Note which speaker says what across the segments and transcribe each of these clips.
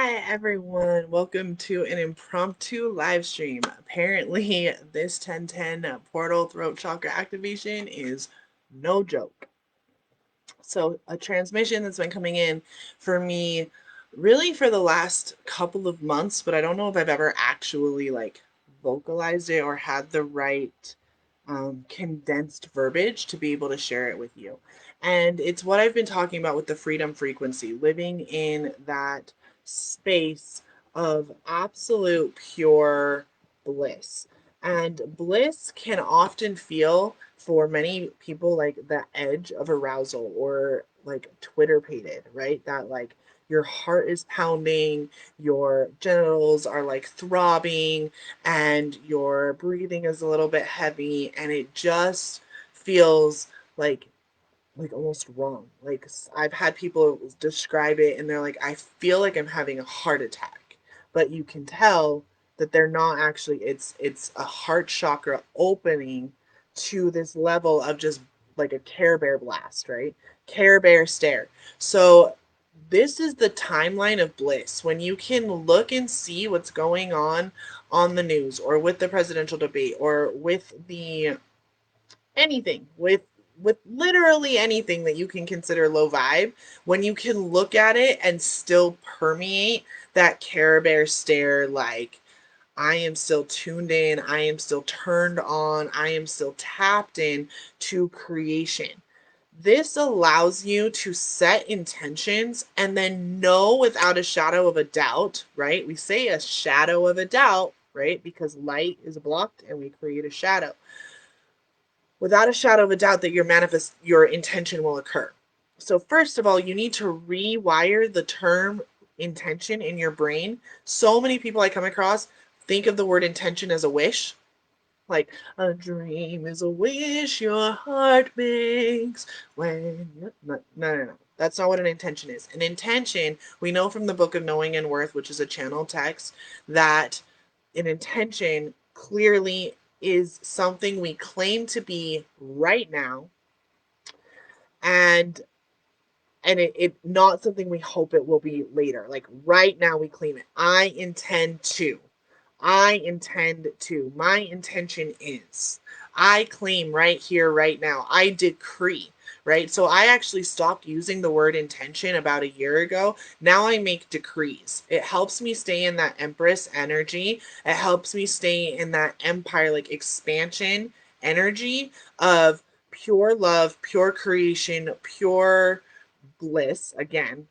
Speaker 1: Hi everyone, welcome to an impromptu live stream. Apparently, this 1010 portal throat chakra activation is no joke. So, a transmission that's been coming in for me really for the last couple of months, but I don't know if I've ever actually vocalized it or had the right condensed verbiage to be able to share it with you. And it's what I've been talking about with the freedom frequency, living in that space of absolute pure bliss. And bliss can often feel for many people like the edge of arousal or like Twitter pated, right? That like your heart is pounding, your genitals are like throbbing, and your breathing is a little bit heavy, and it just feels like almost wrong. Like I've had people describe it and they're like, I feel like I'm having a heart attack, but you can tell that they're not actually. It's a heart chakra opening to this level of just like a Care Bear blast, right? Care Bear stare. So this is the timeline of bliss when you can look and see what's going on the news or with the presidential debate or with the anything with literally anything that you can consider low vibe, when you can look at it and still permeate that Care Bear stare, like I am still tuned in, I am still turned on, I am still tapped in to creation. This allows you to set intentions and then know without a shadow of a doubt, right? We say a shadow of a doubt, right? Because light is blocked and we create a shadow, without a shadow of a doubt that your intention will occur. So first of all, you need to rewire the term intention in your brain. So many people I come across think of the word intention as a wish. Like a dream is a wish your heart makes when you no. That's not what an intention is. An intention, we know from the book of Knowing and Worth, which is a channel text, that an intention clearly is something we claim to be right now, and it not something we hope it will be later. Like right now we claim it. I intend to my intention is, I claim right here right now, I decree, right? So I actually stopped using the word intention about a year ago. Now I make decrees. It helps me stay in that empress energy. It helps me stay in that empire, like expansion energy of pure love, pure creation, pure bliss. Again,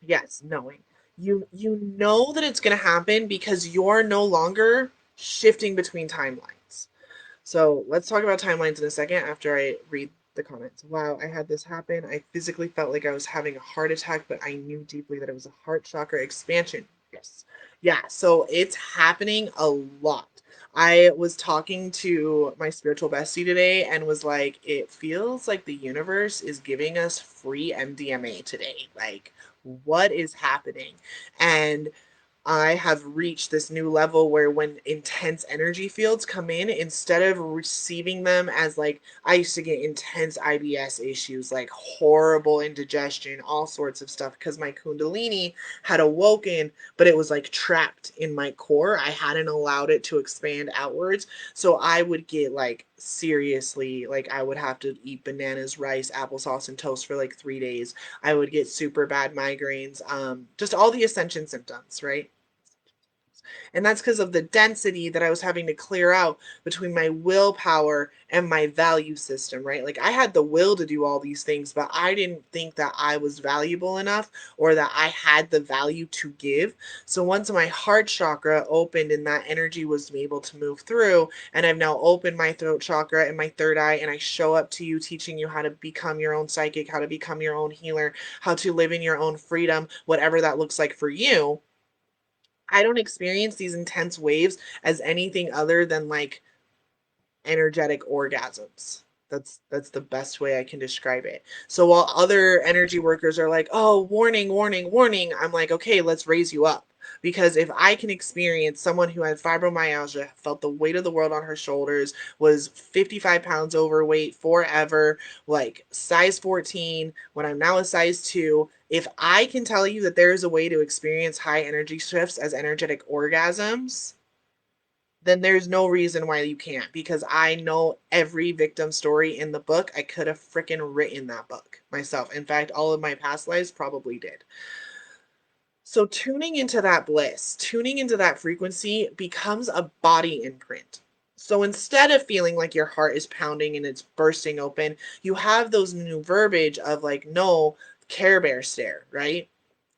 Speaker 1: yes, knowing. You know that it's going to happen because you're no longer shifting between timelines. So let's talk about timelines in a second after I read the comments. Wow, I had this happen. I physically felt like I was having a heart attack, but I knew deeply that it was a heart chakra expansion. Yes. Yeah, so it's happening a lot. I was talking to my spiritual bestie today and was like, it feels like the universe is giving us free MDMA today. Like, what is happening? And I have reached this new level where when intense energy fields come in, instead of receiving them as like, I used to get intense IBS issues, like horrible indigestion, all sorts of stuff, because my Kundalini had awoken, but it was like trapped in my core. I hadn't allowed it to expand outwards. So I would get like seriously, like I would have to eat bananas, rice, applesauce, and toast for like 3 days. I would get super bad migraines, just all the Ascension symptoms, right? And that's because of the density that I was having to clear out between my willpower and my value system, right? Like I had the will to do all these things, but I didn't think that I was valuable enough or that I had the value to give. So once my heart chakra opened and that energy was able to move through, and I've now opened my throat chakra and my third eye, and I show up to you teaching you how to become your own psychic, how to become your own healer, how to live in your own freedom, whatever that looks like for you. I don't experience these intense waves as anything other than like energetic orgasms. That's the best way I can describe it. So while other energy workers are like, "Oh, warning, warning, warning," I'm like, "Okay, let's raise you up." Because if I can experience someone who had fibromyalgia, felt the weight of the world on her shoulders, was 55 pounds overweight forever, like size 14, when I'm now a size 2, If I can tell you that there is a way to experience high energy shifts as energetic orgasms, then there's no reason why you can't, because I know every victim story in the book. I could have freaking written that book myself. In fact, all of my past lives probably did. So tuning into that bliss, tuning into that frequency becomes a body imprint. So instead of feeling like your heart is pounding and it's bursting open, you have those new verbiage of like, no, Care Bear stare, right?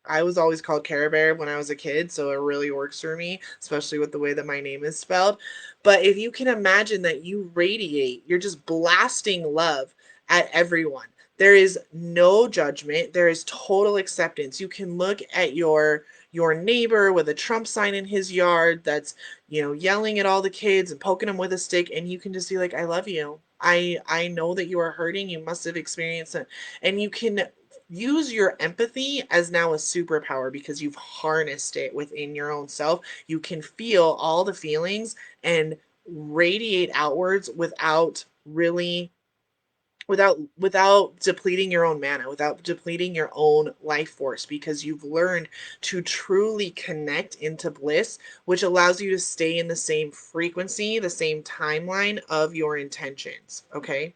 Speaker 1: I was always called Cara Bear when I was a kid, so it really works for me, especially with the way that my name is spelled. But if you can imagine that you radiate, you're just blasting love at everyone. There is no judgment. There is total acceptance. You can look at your neighbor with a Trump sign in his yard that's, yelling at all the kids and poking them with a stick, and you can just be like, I love you. I know that you are hurting. You must have experienced it. And you can use your empathy as now a superpower because you've harnessed it within your own self. You can feel all the feelings and radiate outwards without really without depleting your own mana, without depleting your own life force, because you've learned to truly connect into bliss, which allows you to stay in the same frequency, the same timeline of your intentions. Okay?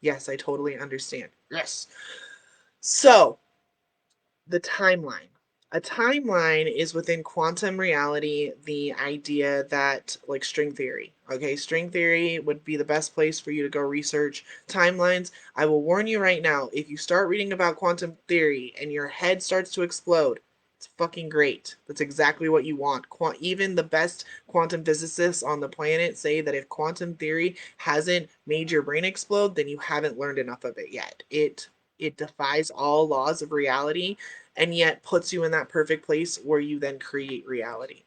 Speaker 1: Yes, I totally understand. Yes. So, the timeline. A timeline is within quantum reality the idea that, like string theory. Okay, string theory would be the best place for you to go research timelines. I will warn you right now, if you start reading about quantum theory and your head starts to explode, it's fucking great. That's exactly what you want. Even the best quantum physicists on the planet say that if quantum theory hasn't made your brain explode, then you haven't learned enough of it yet. It defies all laws of reality and yet puts you in that perfect place where you then create reality.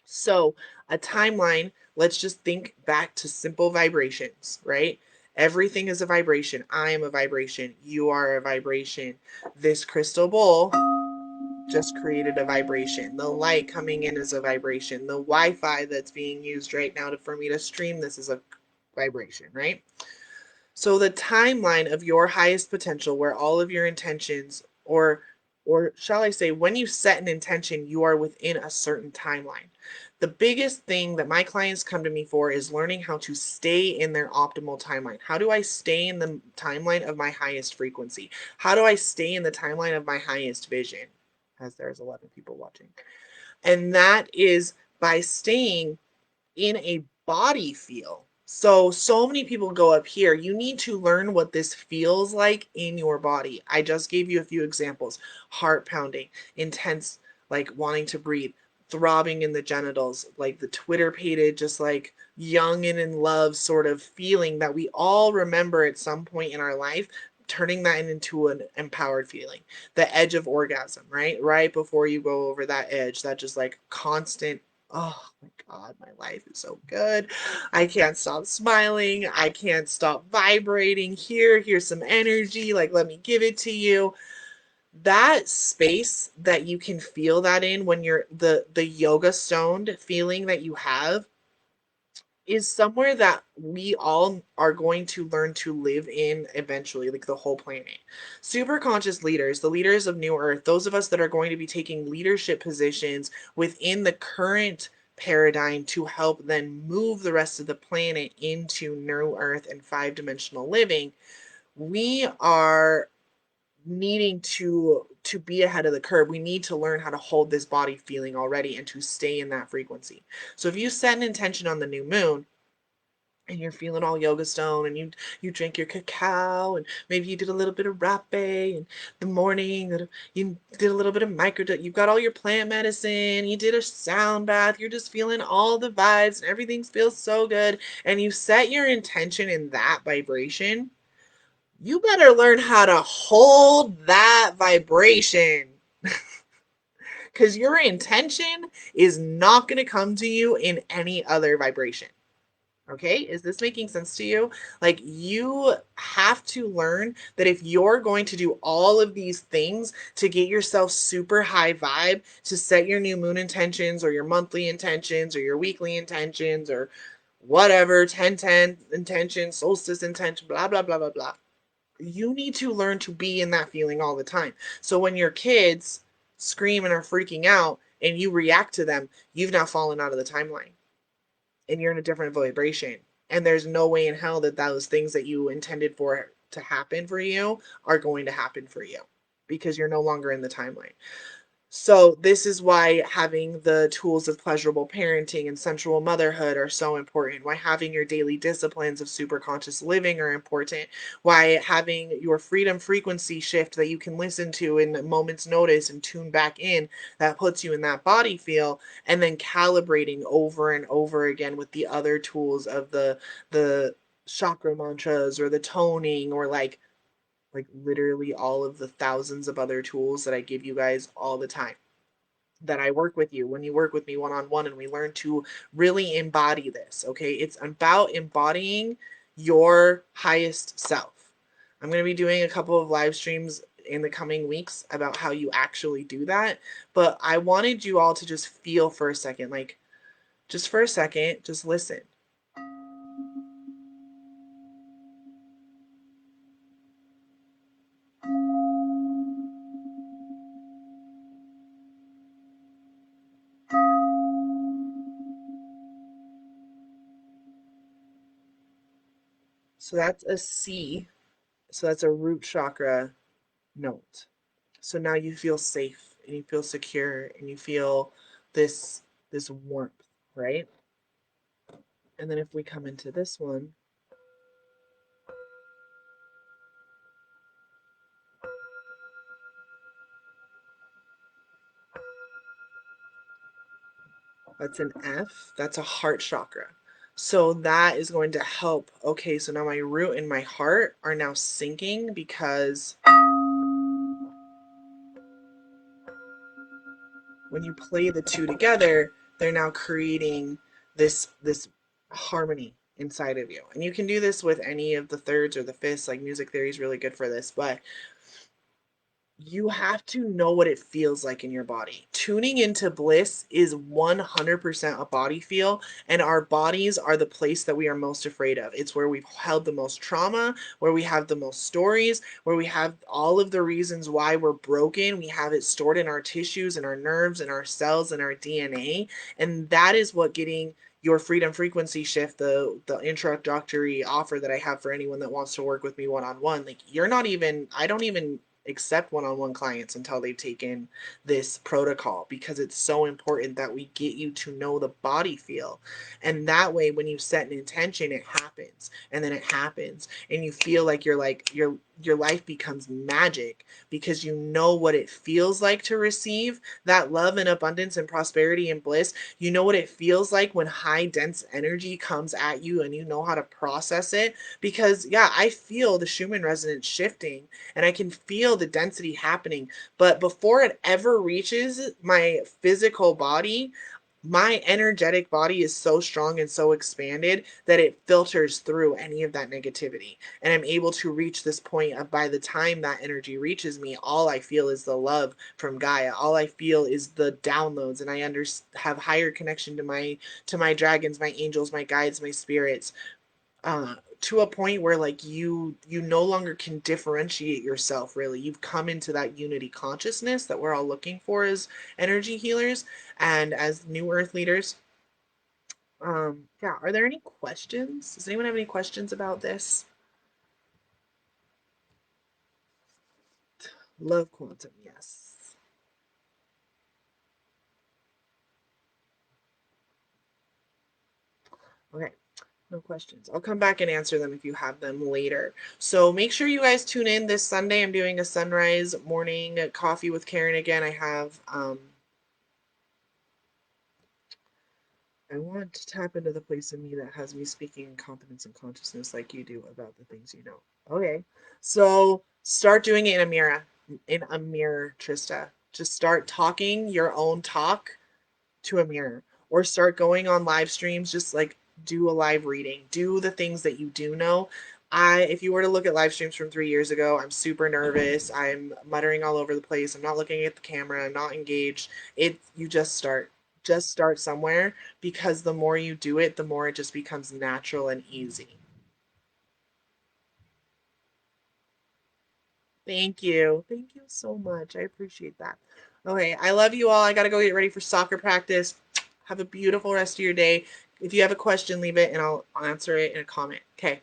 Speaker 1: So, a timeline, let's just think back to simple vibrations, right? Everything is a vibration. I am a vibration. You are a vibration. This crystal bowl just created a vibration. The light coming in is a vibration. The Wi-Fi that's being used right now for me to stream this is a vibration, right? So the timeline of your highest potential, where all of your intentions, or shall I say, when you set an intention, you are within a certain timeline. The biggest thing that my clients come to me for is learning how to stay in their optimal timeline. How do I stay in the timeline of my highest frequency? How do I stay in the timeline of my highest vision? As there's 11 people watching. And that is by staying in a body feel. So many people go up here. You need to learn what this feels like in your body. I just gave you a few examples: heart pounding, intense, like wanting to breathe, throbbing in the genitals, like the Twitter pated, just like young and in love sort of feeling that we all remember at some point in our life, turning that into an empowered feeling. The edge of orgasm, right? Right before you go over that edge, that just like constant, oh my God, my life is so good. I can't stop smiling. I can't stop vibrating. Here's some energy. Like, let me give it to you. That space that you can feel that in when you're the yoga stoned feeling that you have is somewhere that we all are going to learn to live in eventually, like the whole planet. Super conscious leaders, the leaders of New Earth, those of us that are going to be taking leadership positions within the current paradigm to help then move the rest of the planet into New Earth and 5-dimensional living, we are needing to be ahead of the curve. We need to learn how to hold this body feeling already and to stay in that frequency. So if you set an intention on the new moon and you're feeling all yoga stone and you drink your cacao and maybe you did a little bit of rapé and the morning that you did a little bit of micro, you've got all your plant medicine, you did a sound bath, you're just feeling all the vibes and everything feels so good, and you set your intention in that vibration, you better learn how to hold that vibration, because your intention is not going to come to you in any other vibration. Okay, is this making sense to you? Like, you have to learn that if you're going to do all of these things to get yourself super high vibe, to set your new moon intentions or your monthly intentions or your weekly intentions or whatever, 10/10 intentions, solstice intention, blah, blah, blah, blah, blah. You need to learn to be in that feeling all the time. So when your kids scream and are freaking out and you react to them, you've now fallen out of the timeline and you're in a different vibration. And there's no way in hell that those things that you intended for to happen for you are going to happen for you because you're no longer in the timeline. So this is why having the tools of pleasurable parenting and sensual motherhood are so important. Why having your daily disciplines of super conscious living are important. Why having your freedom frequency shift that you can listen to in a moment's notice and tune back in that puts you in that body feel, and then calibrating over and over again with the other tools of the chakra mantras or the toning or like literally all of the thousands of other tools that I give you guys all the time that I work with you when you work with me one on one and we learn to really embody this. Okay. It's about embodying your highest self. I'm going to be doing a couple of live streams in the coming weeks about how you actually do that. But I wanted you all to just feel for a second, like just for a second, just listen. So that's a C. So that's a root chakra note. So now you feel safe and you feel secure and you feel this this warmth, right? And then if we come into this one, that's an F, that's a heart chakra. So that is going to help. Okay, so now my root and my heart are now syncing because when you play the two together, they're now creating this harmony inside of you. And you can do this with any of the thirds or the fifths, like music theory is really good for this, but you have to know what it feels like in your body. Tuning into bliss is 100% a body feel, and our bodies are the place that we are most afraid of. It's where we've held the most trauma, where we have the most stories, where we have all of the reasons why we're broken. We have it stored in our tissues and our nerves and our cells and our DNA, and that is what getting your freedom frequency shift, the introductory offer that I have for anyone that wants to work with me one on one, like you're not even, I don't even accept one-on-one clients until they've taken this protocol because it's so important that we get you to know the body feel, and that way when you set an intention it happens, and then it happens and you feel like you're like your life becomes magic because you know what it feels like to receive that love and abundance and prosperity and bliss. You know what it feels like when high dense energy comes at you and you know how to process it, because yeah, I feel the Schumann resonance shifting and I can feel the density happening. But before it ever reaches my physical body, my energetic body is so strong and so expanded that it filters through any of that negativity. And I'm able to reach this point of by the time that energy reaches me, all I feel is the love from Gaia. All I feel is the downloads, and I have higher connection to my dragons, my angels, my guides, my spirits, to a point where like you no longer can differentiate yourself. Really, you've come into that unity consciousness that we're all looking for as energy healers and as new earth leaders. Yeah, are there any questions? Does anyone have any questions about this? Love quantum, yes. Okay, no questions. I'll come back and answer them if you have them later. So make sure you guys tune in this Sunday. I'm doing a sunrise morning coffee with Karen again. I want to tap into the place in me that has me speaking in confidence and consciousness like you do about the things you know. Okay. So start doing it in a mirror, Trista. Just start talking your own talk to a mirror, or start going on live streams. Just like do a live reading, do the things that you do know. If you were to look at live streams from 3 years ago, I'm super nervous, I'm muttering all over the place, I'm not looking at the camera, I'm not engaged. You just start somewhere, because the more you do it, the more it just becomes natural and easy. Thank you. Thank you so much. I appreciate that. Okay, I love you all. I got to go get ready for soccer practice. Have a beautiful rest of your day. If you have a question, leave it and I'll answer it in a comment. Okay.